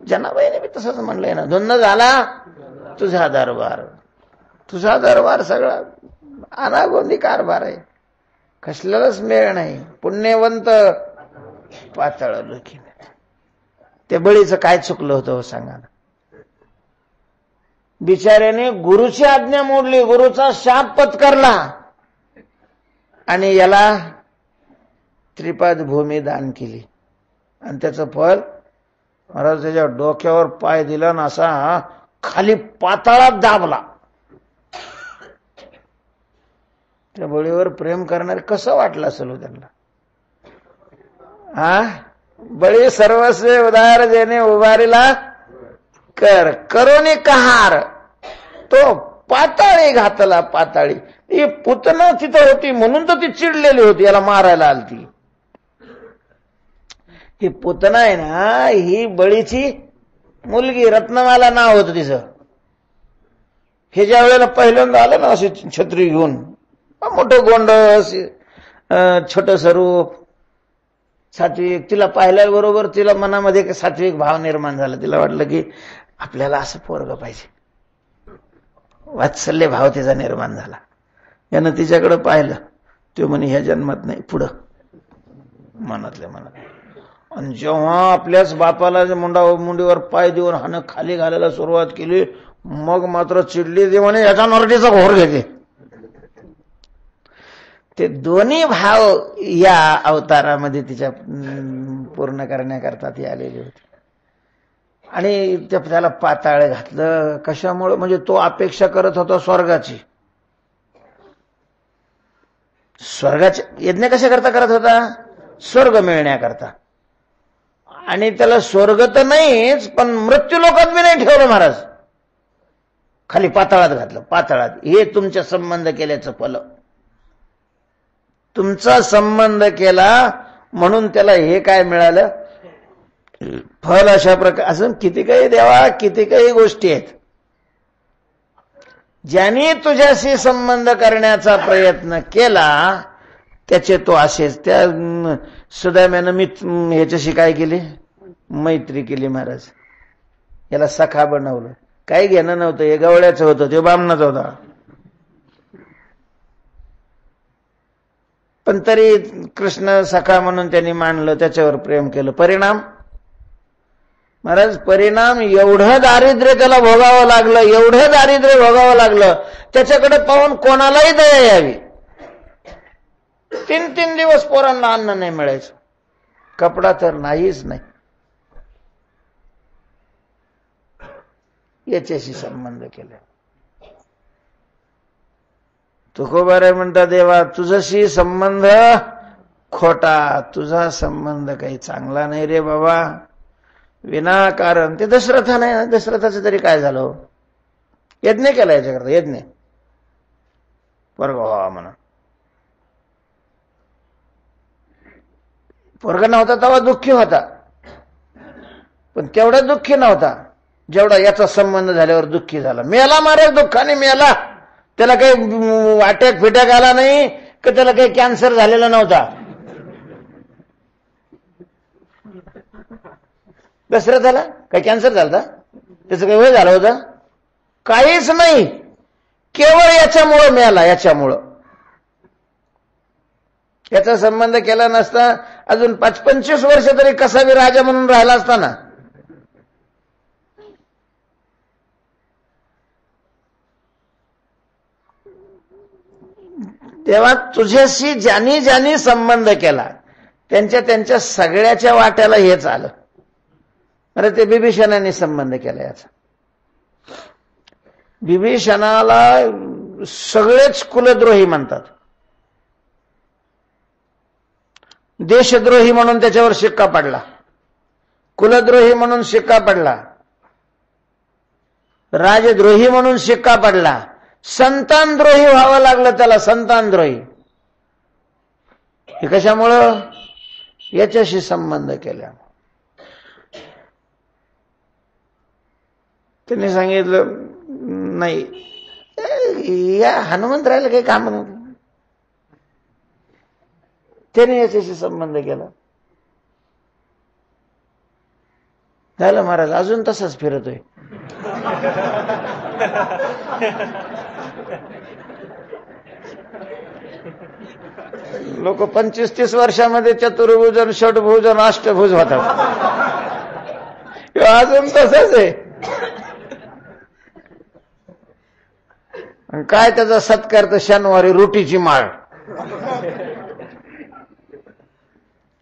जनाबाईने मी तसंच म्हणलंय ना, धुन्न झाला तुझा दरबार सगळा अनागोंदी कारभार आहे, कसल्यालाच मेळ नाही. पुण्यवंत पातळ लोकी. ते बळीचं काय चुकलं होतं सांगा ना. बिचाऱ्याने गुरुची आज्ञा मोडली, गुरुचा शाप पत्करला आणि याला त्रिपाद भूमी दान केली. आणि त्याचं फल महाराज त्याच्या डोक्यावर पाय दिला ना, असा खाली पाताळात दाबला. त्या बळीवर प्रेम करणारे कसं वाटलं असेल हो त्यांना? बळी सर्वस्व उदार जेने उभारीला कर करोनी कहार, तो पाताळी घातला. पाताळी ही पुतना तिथं होती म्हणून तर ती चिडलेली होती, याला मारायला आलती. ही पुतना आहे ना, ही बळीची मुलगी, रत्नमाला नाव होतं तिचं. हे ज्या वेळेला पहिल्यांदा आलं ना अशी छत्री घेऊन, मोठं गोंड, छोट स्वरूप, सात्विक, तिला पाहिल्याबरोबर तिला मनामध्ये सात्विक भाव निर्माण झाला. तिला वाटलं की आपल्याला असं पोरग पाहिजे, वात्सल्य भाव तिचा निर्माण झाला. यानं तिच्याकडे पाहिलं, तो म्हणे ह्या जन्मात नाही, पुढं मनातल्या मनात. आणि जेव्हा आपल्याच बापाला मुंडीवर पाय देऊन हानं खाली घालायला सुरुवात केली, मग मात्र चिडली. ते म्हणे याचा नरडीचा घोर घेते. ते दोन्ही भाव या अवतारामध्ये तिच्या पूर्ण करण्याकरता ती आलेली होती. आणि त्याला पाताळ घातलं. कशामुळे? म्हणजे तो अपेक्षा करत होता स्वर्गाची. यज्ञ कशाकरता करत होता? स्वर्ग मिळण्याकरता. आणि त्याला स्वर्ग तर नाहीच, पण मृत्यू लोकात बी नाही ठेवलं महाराज. खाली पाताळात घातलं. पाताळात हे तुमच्या संबंध केल्याचं फल. तुमचा संबंध केला म्हणून त्याला हे काय मिळालं? फल. अशा प्रकार असं किती काही देवा, किती काही गोष्टी आहेत. ज्यांनी तुझ्याशी संबंध करण्याचा प्रयत्न केला त्याचे तो असेच. त्या सुदाम्यानं ह्याच्याशी काय केली? मैत्री केली. महाराज याला सखा बनवलं. काही घेणं नव्हतं, हे गवळ्याचं होतं, ते बामणाचा होता. पण तरी कृष्ण सखा म्हणून त्यांनी मानलं, त्याच्यावर प्रेम केलं. परिणाम महाराज, परिणाम एवढं दारिद्र्य त्याला भोगावं लागलं, एवढं दारिद्र्य भोगावं लागलं. त्याच्याकडे पाहून कोणालाही दया यावी. 3 दिवस पोरांना अन्न नाही मिळायचं, कपडा तर नाहीच नाही. याच्याशी संबंध केला. तुकोबाराय म्हणतात, देवा तुझ्याशी संबंध खोटा, तुझा संबंध काही चांगला नाही रे बाबा. विनाकारण ते दशरथा नाही ना, दशरथाचं तरी काय झालं? यज्ञ केला याच्याकरता, यज्ञ पोरगा व्हावा म्हणून. पोरगा नव्हता तेव्हा दुःखी होता, पण तेवढा दुःखी नव्हता जेवढा याचा संबंध झाल्यावर दुःखी झाला. मेला महाराज, दुःखाने मेला. त्याला काही अटॅक फिटॅक आला नाही का, त्याला काही कॅन्सर झालेला नव्हता. दशरथाला काही कॅन्सर झाला? त्याचं काही वय झालं होतं? काहीच नाही. केवळ याच्यामुळं मिळाला. याच्यामुळं याचा संबंध केला नसता अजून 25 वर्ष तरी कसा बी राजा म्हणून राहिला असता ना. तेव्हा तुझ्याशी ज्यांनी ज्यांनी संबंध केला त्यांच्या सगळ्याच्या वाट्याला हेच आलं. अरे ते बिभीषणाने संबंध केला याचा. बिभीषणाला सगळेच कुलद्रोही म्हणतात. देशद्रोही म्हणून त्याच्यावर शिक्का पडला, कुलद्रोही म्हणून शिक्का पडला, राजद्रोही म्हणून शिक्का पडला, संतानद्रोही व्हावं लागलं त्याला, संतानद्रोही. हे कशामुळं? याच्याशी संबंध केला. त्यांनी सांगितलं नाही, या हनुमंतरायला काही काम नव्हतं, त्याने याच्याशी संबंध केला. झालं महाराज, अजून तसाच फिरतोय. लोक 25-30 वर्षामध्ये चतुर्भुज, षटभुज, अष्टभुज होतात. अजून तसंच आहे. काय त्याचा सत्कार तर शनिवारी रोटीची माळ,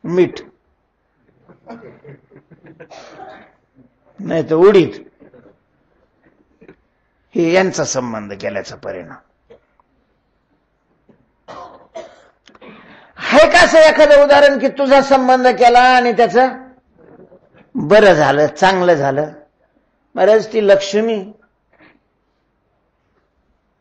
मीठ, नाही तर उडीद, हे यांचा संबंध केल्याचा परिणाम. आहे का असं एखादं उदाहरण की तुझा संबंध केला आणि त्याचं बरं झालं, चांगलं झालं? महाराज ती लक्ष्मी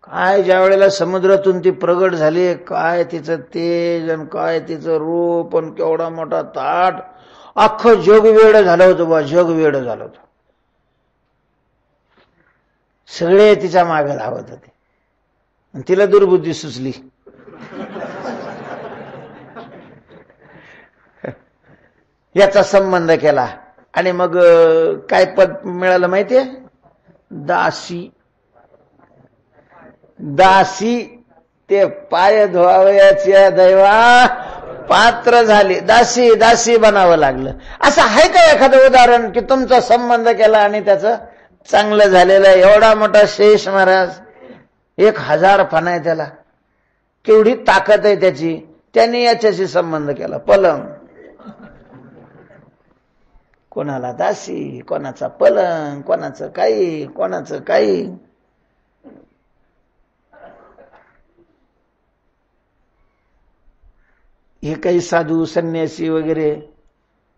काय ज्या वेळेला समुद्रातून ती प्रगट झाली, काय तिचं तेज आणि काय तिचं रूप आणि केवढा मोठा ताट, अख्खं जग वेड झालं होतं बा, जग वेड झालं होतं. सगळे तिच्या मागे धावत होते आणि तिला दुर्बुद्धी सुचली. याचा संबंध केला आणि मग काय पद मिळालं माहितीये? दासी. दासी, ते पाय धुवावयाच्या दैवा पात्र झाली, दासी दासी बनावं लागलं. असं आहे का एखादं उदाहरण की तुमचा संबंध केला आणि त्याचं चांगलं झालेलं आहे? एवढा मोठा शेष महाराज, 1000 फणा आहे त्याला, केवढी ताकद आहे त्याची. त्यांनी याच्याशी संबंध केला. पलंग, कोणाला दासी, कोणाचा पलंग, कोणाचं काही, कोणाचं काही. हे काही साधू संन्यासी वगैरे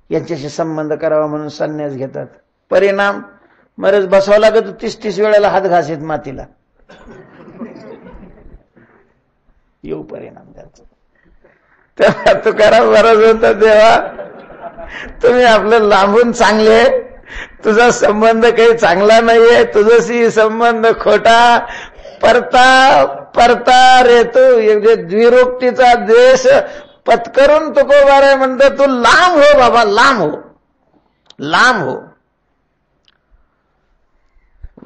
यांच्याशी संबंध करावा म्हणून संन्यास घेतात. परिणाम मरच बसावं लागत 30-30 वेळेला हात घासीत मातीला. येऊ परिणाम त्याचा. तेव्हा तुकाराम महाराज म्हणतात, देवा तुम्ही आपलं लांबून चांगले, तुझा संबंध काही चांगला नाहीये, तुझ्याशी संबंध खोटा, परता रे तू द्विरोक्तीचा द्वेष पत्करून तुकोबारे म्हणतो तू लांब हो बाबा, लांब हो, लांब हो.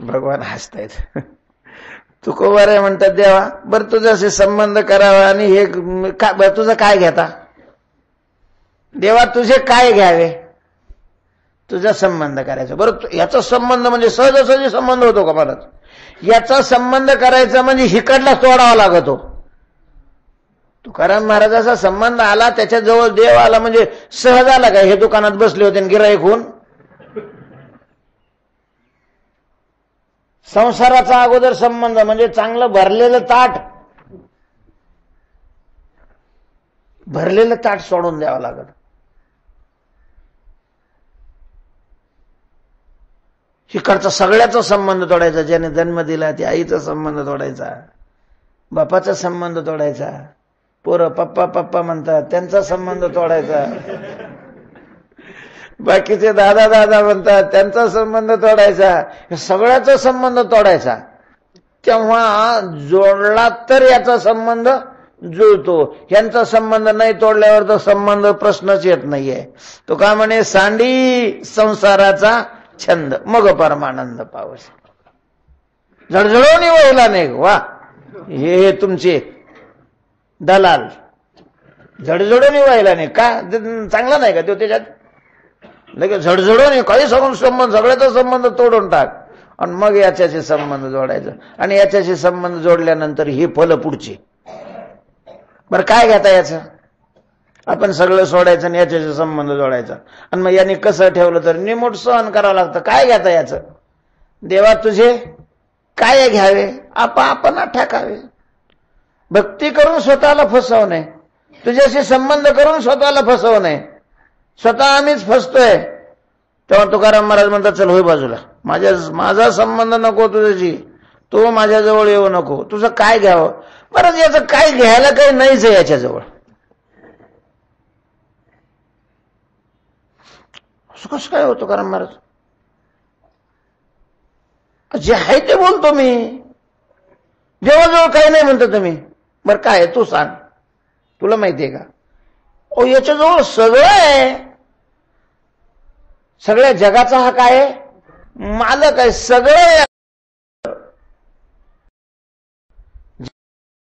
भगवान हसतायत. तुकोबारे म्हणतात देवा बरं तुझ्याशी संबंध करावा आणि हे तुझं काय घेता देवा, तुझे काय घ्यावे, तुझा संबंध करायचा. बरं याचा संबंध म्हणजे सहजासहजी संबंध होतो का महाराज? याचा संबंध करायचा म्हणजे हिकडला तोडावा लागतो. तुकाराम महाराजाचा संबंध आला, त्याच्याजवळ देव आला म्हणजे सहज आला का? हे दुकानात बसले होते गिराईक होऊन. संसाराचा अगोदर संबंध म्हणजे चांगलं भरलेलं ताट सोडून द्यावं लागत. इकडचा सगळ्याचा संबंध तोडायचा, ज्याने जन्म दिला त्या आईचा संबंध तोडायचा, बापाचा संबंध तोडायचा, पोरं पप्पा पप्पा म्हणतात त्यांचा संबंध तोडायचा, बाकीचे दादा दादा म्हणतात त्यांचा संबंध तोडायचा, सगळ्याचा संबंध तोडायचा. तेव्हा जोडला तर याचा संबंध जुळतो. यांचा संबंध नाही तोडल्यावर तो संबंध प्रश्नच येत नाहीये. तो का म्हणे सांडी संसाराचा छंद मग परमानंद पावस. झडझडवणी वहिला नाही. वा हे तुमचे दलाल झडझडवणी व्हायला नाही का? चांगला नाही का तो? त्याच्यात लगेच झडझडवणी काही संबंध, सगळ्याचा संबंध तोडून टाक आणि मग याच्याशी संबंध जोडायचा. आणि याच्याशी संबंध जोडल्यानंतर ही फलं पुढची. बरं काय घेता याचं? आपण सगळं सोडायचं आणि याच्याशी संबंध जोडायचा. आणि मग यांनी कसं ठेवलं तर निमूट सहन करावं लागतं. काय घेता याचं? देवा तुझे काय घ्यावे, आपण ठाकावे. भक्ती करून स्वतःला फसवू नये, तुझ्याशी संबंध करून स्वतःला फसवू नये. स्वतः आम्हीच फसतोय. तेव्हा तुकाराम महाराज म्हणतात चल होय बाजूला, माझा संबंध नको तुझ्याशी, तो माझ्याजवळ येऊ नको. तुझं काय घ्यावं? बरं याचं काय घ्यायला काही नाहीच आहे याच्याजवळ. असं कसं काय होतं तुकाराम महाराज? जे आहे ते बोलतो मी, देवाजवळ काही नाही म्हणतो तुम्ही. बरं काय तू सांग, तुला माहितीये का? ओ याच्याजवळ सगळं आहे. सगळ्या जगाचा हा काय मालक आहे, सगळं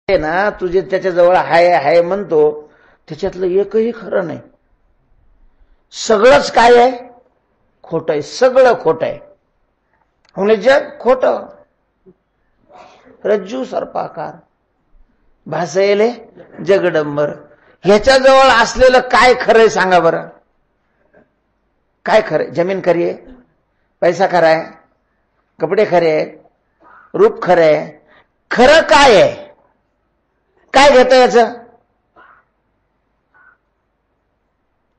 ना. तुझे त्याच्याजवळ हाय म्हणतो, त्याच्यातलं एकही खरं नाही. सगळंच काय आहे? खोटं आहे. सगळं खोटं आहे. म्हणजे जग खोटं, रज्जू सर्पाकार भासयले जगडंबर. ह्याच्याजवळ असलेलं काय खरंय सांगा बरं? काय खरंय? जमीन खरी आहे, पैसा खरा आहे, कपडे खरे आहेत, रूप खरं आहे. खरं काय आहे? काय घेतं याचं?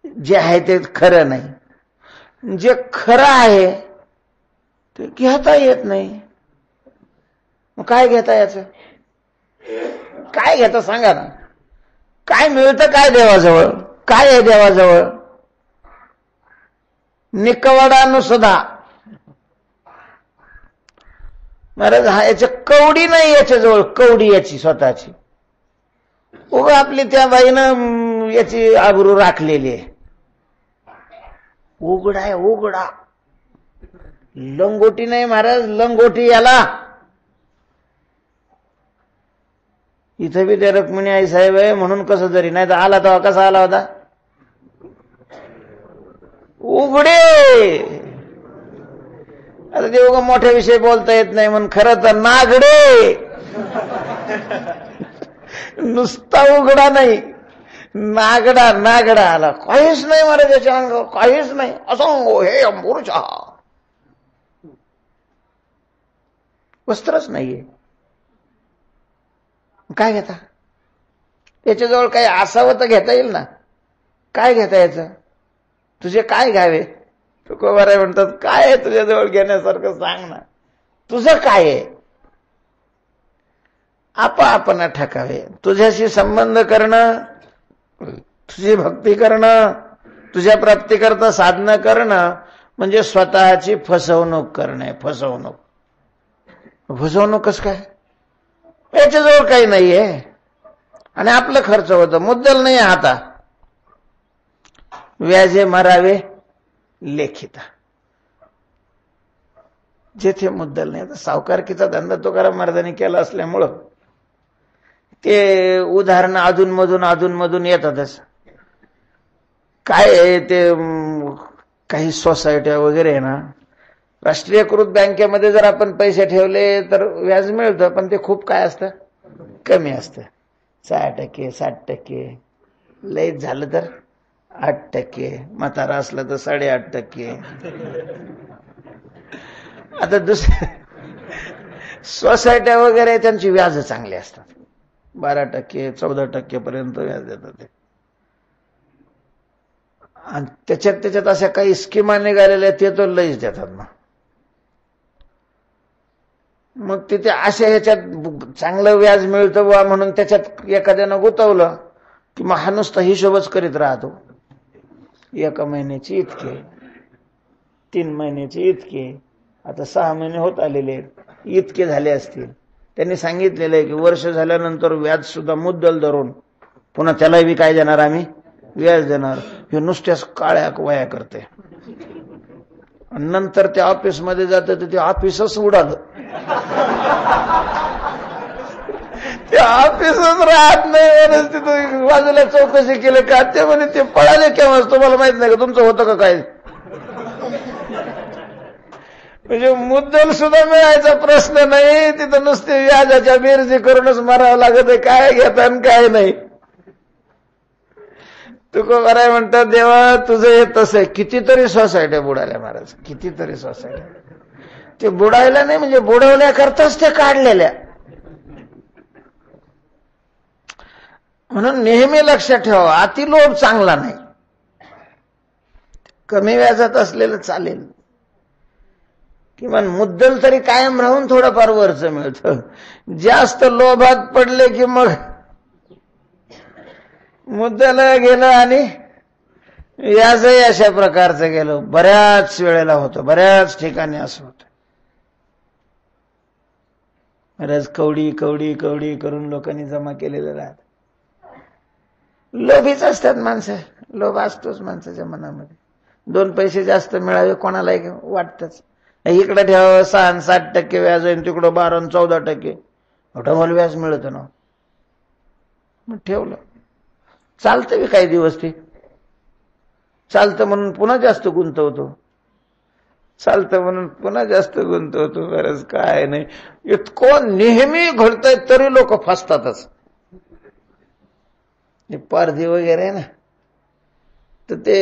जे आहे ते खरं नाही. जे खरं आहे ते घेता येत नाही. मग काय घेता याचं? काय घेता सांगा ना? काय मिळतं काय देवाजवळ? काय आहे देवाजवळ? निकवडानुसुधा महाराज हा याच्या कवडी नाही याच्याजवळ, कवडी याची स्वतःची. उगा आपली त्या बाईनं याची आबरू राखलेली आहे. उघडा आहे उघडा, लंगोटी नाही महाराज, लंगोटी याला. इथं बी त्या रुक्मिणी आई साहेब आहे म्हणून कसं तरी, नाही तर आला तेव्हा कसा आला होता? उघडे. आता ते उगा मोठ्या विषयी बोलता येत नाही म्हणून खरं तर नागडे. नुसता उघडा नाही, नागडा नागडा आला. काहीच नाही महाराज याच्या अंगावर, काहीच नाही. असंगो हे अंबुरचा, वस्त्रच नाहीये. काय घेता? त्याच्याजवळ काही असावं तर घेता येईल ना. काय घेता याचं? तुझे काय घ्यावे? तुकोबाराय म्हणतात काय आहे तुझ्याजवळ घेण्यासारखं सांग ना. तुझं काय आहे? आपण ठाकावे. तुझ्याशी संबंध करणं, तुझी भक्ती करणं, तुझ्या प्राप्तीकरता साधना करणं म्हणजे स्वतःची फसवणूक करणे. फसवणूक कसं काय? याच्याजवळ काही नाहीये आणि आपलं खर्च होतं, मुद्दल नाही आता. व्याजे मरावे लेखिता, जेथे मुद्दल नाही. आता सावकारकीचा धंदा तुकाराम महाराजांनी केला असल्यामुळं ते उदाहरणं अधूनमधून येतातच. काय आहे ते, काही सोसायट्या वगैरे आहे ना, राष्ट्रीयकृत बँकेमध्ये जर आपण पैसे ठेवले तर व्याज मिळतं, पण ते खूप काय असतं, कमी असतं. 6%, 60%, लयच झालं तर 8%, म्हातारा असलं तर 8.5%. आता दुसऱ्या सोसायट्या वगैरे त्यांची व्याज चांगली असतात, 12%, 14% पर्यंत व्याज देतात ते. आणि त्याच्यात अशा काही स्कीमा निघालेल्या ते तर लईच देतात ना. मग तिथे अशा ह्याच्यात चांगलं व्याज मिळतं बा म्हणून त्याच्यात एखाद्यानं गुंतवलं की मग हा नुसता हिशोबच करीत राहतो. 1 महिन्याची इतके, 3 महिन्याचे इतके, आता 6 महिने होत आलेले इतके झाले असतील. त्यांनी सांगितलेलं आहे की वर्ष झाल्यानंतर व्याज सुद्धा मुद्दल धरून पुन्हा त्यालाही काय देणार, आम्ही व्याज देणार. हे नुसत्याच काळ्या वया करते. नंतर त्या ऑफिसमध्ये जातं तर ते ऑफिसच उडालं, ते ऑफिसच राहत नाही. तिथं बाजूला चौकशी केली का ते म्हणे ते पळाले केव्हा, तुम्हाला माहित नाही का तुमचं होतं का काय. म्हणजे मुद्दल सुद्धा मिळायचा प्रश्न नाही, तिथं नुसते व्याजाच्या बेरजी करूनच मारावं लागत आहे. काय घेता आणि काय नाही. तुकोबाराय म्हणतात, देवा तुझं हे तसं आहे. कितीतरी सोसायट्या बुडाल्या महाराज, कितीतरी सोसायट्या. ते बुडायला नाही म्हणजे बुडवण्याकरताच ते काढलेल्या. म्हणून नेहमी लक्षात ठेवा, अतिलोभ चांगला नाही. कमी व्याजात असलेलं चालेल, किमान मुद्दल तरी कायम राहून थोडंफार वरचं मिळतं. जास्त लोभात पडले की मग मुद्दल गेलं आणि व्याजही अशा प्रकारचं गेलं. बऱ्याच वेळेला होतं, बऱ्याच ठिकाणी असं होतं. बऱ्याच कवडी कवडी कवडी करून लोकांनी जमा केलेलं राहत. लोभीच असतात माणसं, लोभ असतोच माणसाच्या मनामध्ये. 2 पैसे जास्त मिळावे कोणालाही वाटतच. इकडे ठेवावं 6-7% व्याज आहे, तिकडं 12-14%, डबल व्याज मिळतं ना. मग ठेवलं, चालतं बी काही दिवस. ते चालतं म्हणून पुन्हा जास्त गुंतवतो, चालतं म्हणून पुन्हा जास्त गुंतवतो. बरंच काय नाही, इतकं नेहमी घडतंय तरी लोक फसतातच. पारधी वगैरे आहे ना, तर ते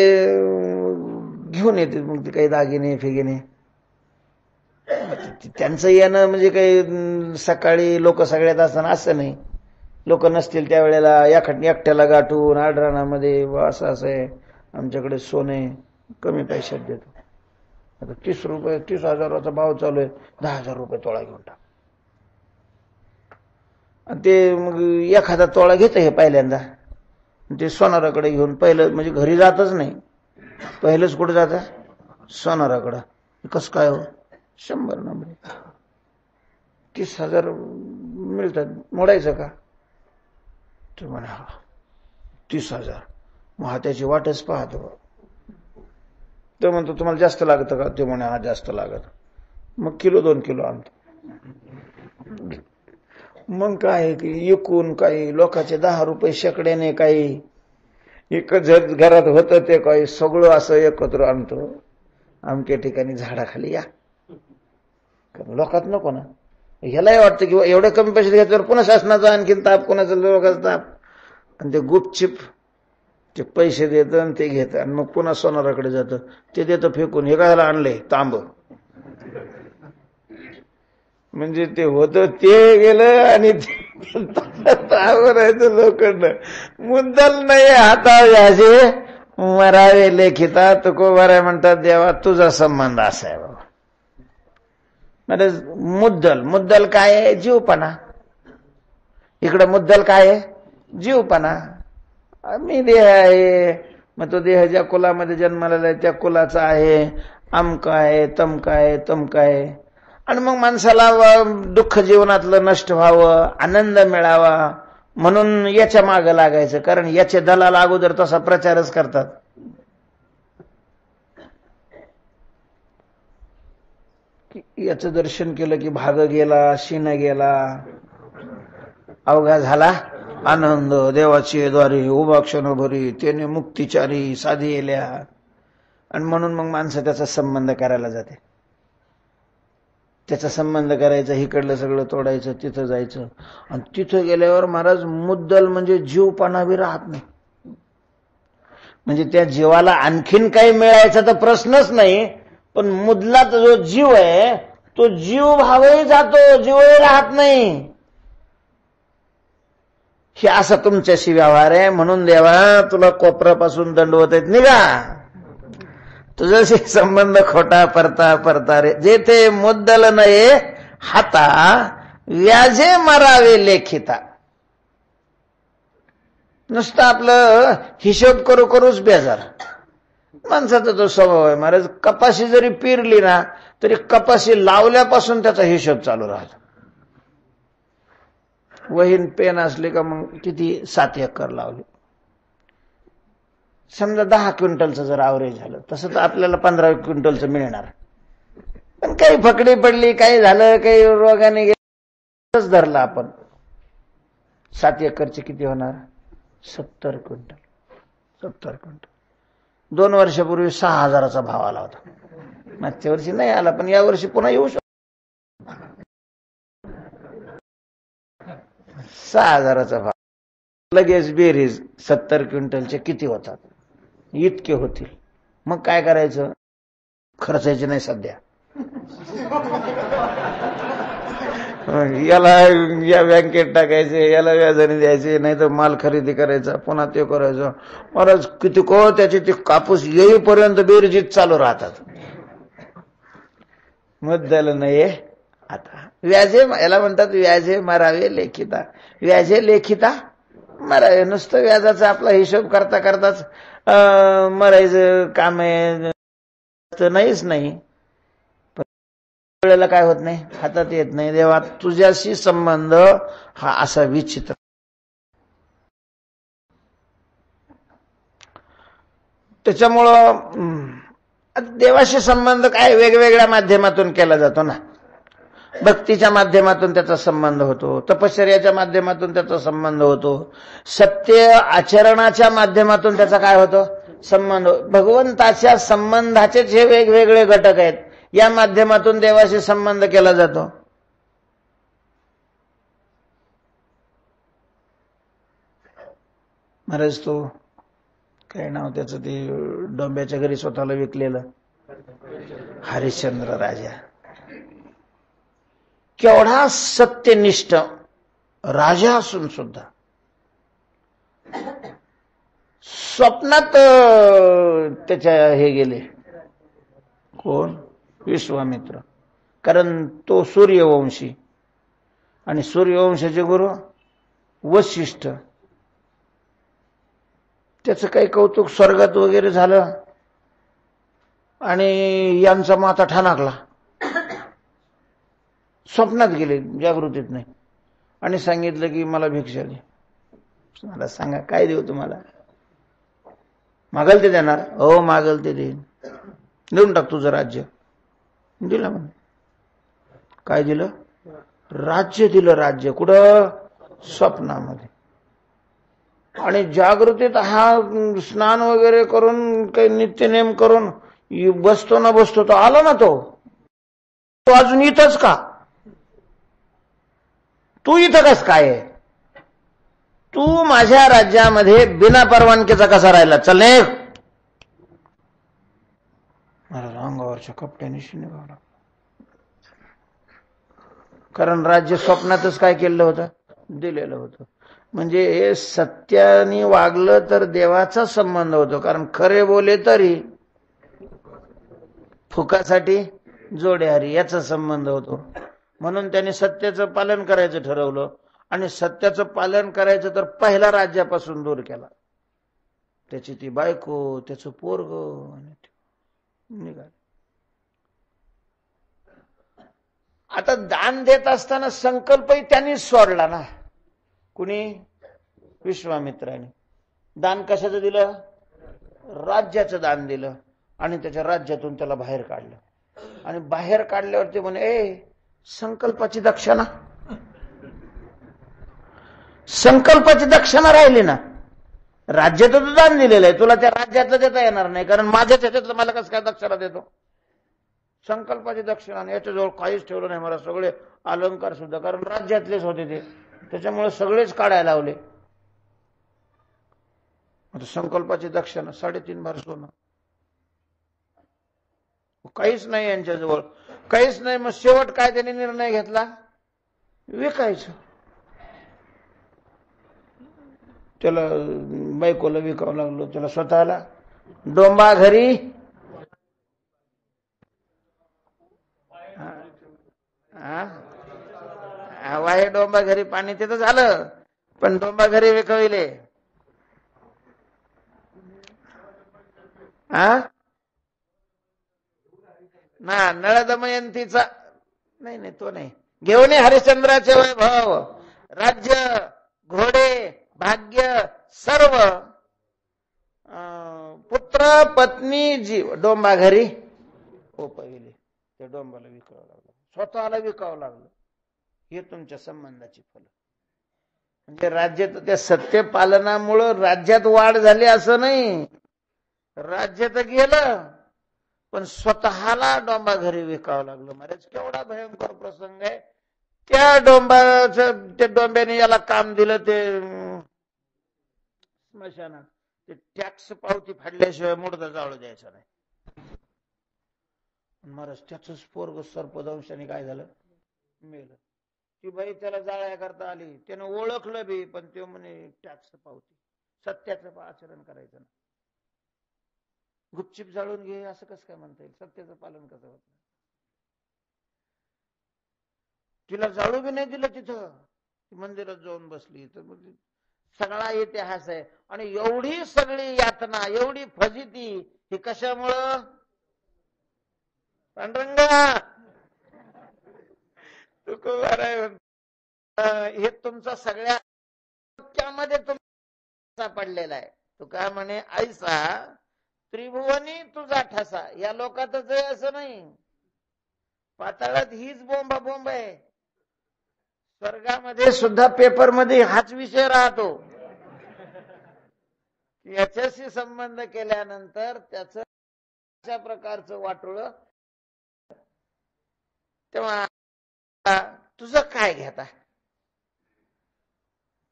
घेऊन येते मग ते काही दागिने फिगिने. त्यांचं येणं म्हणजे काही सकाळी लोक सगळ्यात असताना असं नाही. लोक नसतील त्यावेळेला एकट्याला गाठून आडराणामध्ये असं आहे, आमच्याकडे सोने कमी पैशात देतो. आता 30,000चा भाव चालू आहे, 10,000 रुपये तोळा घेऊन टाक. आणि ते मग एखादा तोळा घेतं हे पहिल्यांदा, ते सोनाराकडे घेऊन पहिलं म्हणजे घरी जातच नाही, पहिलंच कुठं जातं, सोनाराकडं. कसं काय हो, 100 नंबर 30,000 मिळतात, मोडायचं का. तर म्हणा 30,000, मग हा त्याची वाटच पाहतो. तो म्हणतो तुम्हाला जास्त लागतं का, ते म्हणे हा जास्त लागत. मग 1-2 किलो आणतो. मग काय की एकूण काही लोकांचे 10 रुपये शेकड्याने काही एकच घरात होतं ते काही सगळं असं एकत्र आणतो. आमच्या ठिकाणी झाडाखाली या, लोकात नको ना. ह्यालाही वाटतं की एवढे कमी पैसे घेतल्यावर पुन्हा शासनाचा आणखीन ताप, कोणाचा लोकांचा ताप. आणि ते गुपचिप ते पैसे देतं आणि ते घेतं आणि मग पुन्हा सोनाराकडे जातं, ते देतं फेकून. हे काय आणलंय तांब, म्हणजे ते होतं ते गेलं आणि राहायचं लोखंड. मुद्दल नाही हाता व्याजे मरावे लेखिता. तुकोबाराय म्हणतात, देवा तुझा संबंध असा आहे बाबा. म्हणजे मुद्दल काय आहे, जीवपणा. इकडं मुद्दल काय आहे, जीवपणा. मी देह आहे, मग तो देह ज्या कुलामध्ये जन्माला आहे त्या कुलाचा आहे, अमका आहे, तमका आहे, तमका आहे. आणि मग माणसाला दुःख जीवनातलं नष्ट व्हावं, आनंद मिळावा म्हणून याच्या मागं लागायचं. कारण याचे दलाल अगोदर तसा प्रचारच करतात. याचं दर्शन केलं की भाग गेला, शीन गेला, अवघा झाला आनंद. देवाची द्वारी उभा क्षण भरी, त्याने मुक्तिचारी साधी येल्या. आणि म्हणून मग माणसं त्याचा संबंध करायला जाते. त्याचा संबंध करायचा, इकडलं सगळं तोडायचं, तिथं जायचं. आणि तिथं गेल्यावर महाराज मुद्दल म्हणजे जीवपणा बी राहत नाही. म्हणजे त्या जीवाला आणखीन काही मिळायचा तर प्रश्नच नाही, पण मुदलात जो जीव आहे तो जीव भावही जातो, जीवही राहत नाही. हे असा तुमच्याशी व्यवहार आहे. म्हणून देवा तुला कोपऱ्यापासून दंडवत आहेत निघा, तुझ्याशी संबंध खोटा परता परता रे. जेथे मुद्दल नये हाता, व्याजे मारावे लेखिता. नुसतं आपलं हिशोब करू करूच बेजार. माणसाचा तो स्वभाव आहे महाराज. कपाशी जरी पेरली ना तरी कपाशी लावल्यापासून त्याचा हिशोब चालू राहतो. वहीन पेन असले का मग किती 7 एकर लावले, समजा 10 क्विंटलचं जर आवरेज झालं, तसं तर आपल्याला 15 क्विंटलचं मिळणार. पण काही फकडी पडली, काही झालं, काही रोगाने गेलं धरलं आपण, 7 एकरचे किती होणार? 70 क्विंटल. 70 क्विंटल 2 वर्षापूर्वी 6,000चा भाव आला होता. मागच्या वर्षी नाही आला, पण या वर्षी पुन्हा येऊ शकतो. 6,000चा भाव. लगेच बेरीज 70 क्विंटलचे किती होतात? इतके होतील. मग काय करायचं? खर्चायचे नाही सध्या. याला या बँकेत टाकायचे, याला व्याजाने द्यायचे, नाही तर माल खरेदी करायचा, पुन्हा ते करायचं. महाराज किती को त्याचे ते कापूस येईपर्यंत बेरजीत चालू राहतात. मुद्दल नाही आता. व्याजे याला म्हणतात व्याजे मारावे लेखिता. व्याजे लेखिता मारावे. नुसतं व्याजाचा आपला हिशोब करता करताच मरायचं काम आहे तर नाहीच नाही. वेळेला काय होत नाही, हातात येत नाही. देवा तुझ्याशी संबंध हा असा विचित्र. त्याच्यामुळं देवाशी संबंध काय वेगवेगळ्या माध्यमातून केला जातो ना. भक्तीच्या माध्यमातून त्याचा संबंध होतो, तपश्चर्याच्या माध्यमातून त्याचा संबंध होतो, सत्य आचरणाच्या माध्यमातून त्याचा काय होतो? संबंध. भगवंताच्या संबंधाचेच हे वेगवेगळे घटक आहेत. या माध्यमातून देवाशी संबंध केला जातो. महाराज तो काय नाव त्याचं, ते डोंब्याच्या घरी स्वतःला विकलेलं हरिश्चंद्र राजा. केवढा सत्यनिष्ठ राजा असून सुद्धा स्वप्नात त्याच्या हे गेले. कोण? विश्वामित्र. कारण तो सूर्यवंशी आणि सूर्यवंशाचे गुरु वशिष्ठ. त्याचं काही कौतुक स्वर्गात वगैरे झालं आणि यांचा माथा ठाणाकला. स्वप्नात गेले, जागृतीत नाही. आणि सांगितलं की मला भिक्षा दे. मला सांगा काय देऊ तुम्हाला? मागल ते देणार? हो मागल ते देईन. देऊन टाक तुझं राज्य. दिलं म्हणे. काय दिलं? राज्य दिलं. राज्य कुठं? स्वप्नामध्ये. आणि जागृतीत हा स्नान वगैरे करून काही नित्यनेम करून बसतो ना बसतो तो आला ना. तो अजून इथंच का? तू इथं कस काय? तू माझ्या राज्यामध्ये बिना परवानगीचा कसा राहिला? चल ने. मला अंगावरच्या कपड्याने शिणगावला. कारण राज्य स्वप्नातच काय केलं होतं? दिलेलं होतं. म्हणजे सत्याने वागलं तर देवाचा संबंध होतो. कारण खरे बोले तरी फुकासाठी जोडे हरी याचा संबंध होतो. म्हणून त्याने सत्याचं पालन करायचं ठरवलं. आणि सत्याचं पालन करायचं तर पहिला राज्यापासून दूर केला. त्याची ती बायको, त्याचं पोरग निघाल. आता दान देत असताना संकल्पही त्यांनीच सोडला ना. कुणी? विश्वामित्राने. दान कशाचं दिलं? राज्याचं दान दिलं. आणि त्याच्या राज्यातून त्याला बाहेर काढलं. आणि बाहेर काढल्यावरती म्हणे, संकल्पाची दक्षिणा, संकल्पाची दक्षिणा राहिली ना. राज्याचं दान दिलेलं आहे, तुला त्या राज्यातलं देता येणार नाही, कारण माझ्याच ह्याच्यातलं मला कसं काय दक्षिणा देतो? संकल्पाची दक्षिणा. याच्याजवळ काहीच ठेवलं नाही मला, सगळे अलंकार सुद्धा, कारण राज्यातलेच होते ते, त्याच्यामुळे सगळेच काढायला लावले. आता संकल्पाची दक्षिणा 3.5 भर सोनं, काहीच नाही यांच्याजवळ, काहीच नाही. मग शेवट काय त्यांनी निर्णय घेतला? विकायचं. त्याला बायकोला विकावं लागलो, त्याला स्वतःला. डोंबा घरी वाहे डोंबा घरी पाणी, तिथं झालं, पण डोंबा घरी विकविले. ना नळ दमयंतीचा नाही, तो नाही. घेऊन हरिश्चंद्राचे वैभव, राज्य, घोडे, भाग्य, सर्व, पुत्र, पत्नी, जीव, डोंबा घरी ओपविले. त्या डोंबाला विकावं लागलं, स्वतःला विकावं लागलं. हे तुमच्या संबंधाची फल. म्हणजे राज्यात त्या सत्यपालनामुळं राज्यात वाढ झाली असं नाही, राज्य तर गेलं, पण स्वतःला डोंबा घरी विकावं लागलं. महाराज केवढा भयंकर प्रसंग आहे. त्या डोंब्याने याला काम दिलं, ते स्मशानात ते टॅक्स पावती फाडल्याशिवाय मुर्दा जाळू द्यायचा नाही. महाराज त्याच पोरग सर्पदंशाने काय झालं? मेलं. ती बाई त्याला जाळ्या करता आली, त्यानं ओळखलं बी, पण ते म्हणे टॅक्स पावती, सत्याचं आचरण करायचं ना, गुपचिप जाळून घे असं कसं काय म्हणता येईल? सत्याचं पालन कसं होत? तिला जाळू बी नाही दिलं, तिथं मंदिरात जाऊन बसली. तर सगळा इतिहास आहे. आणि एवढी सगळी यातना, एवढी फजिती, ही कशामुळं? पांडुरंगा हे तुमचा सगळ्या मध्ये तुमचा पडलेला आहे. तू काय म्हणे? ऐसा त्रिभुवनी तुझा ठसा. या लोकातच आहे असं नाही, पाताळात हीच बोंब आहे. स्वर्गामध्ये सुद्धा पेपर मध्ये हाच विषय राहतो. याच्याशी संबंध केल्यानंतर त्याचं अशा प्रकारचं वाटोळ. तेव्हा तुझं काय घेता?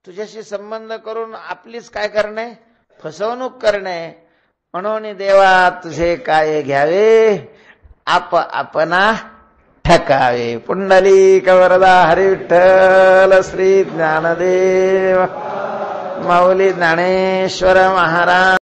तुझ्याशी संबंध करून आपलीच काय करणे? फसवणूक करणे. म्हणून देवा तुझे काय घ्यावे, आपणा ठकावे. पुंडलिक वरदा हरी विठ्ठल श्री ज्ञानदेव माऊली ज्ञानेश्वर महाराज.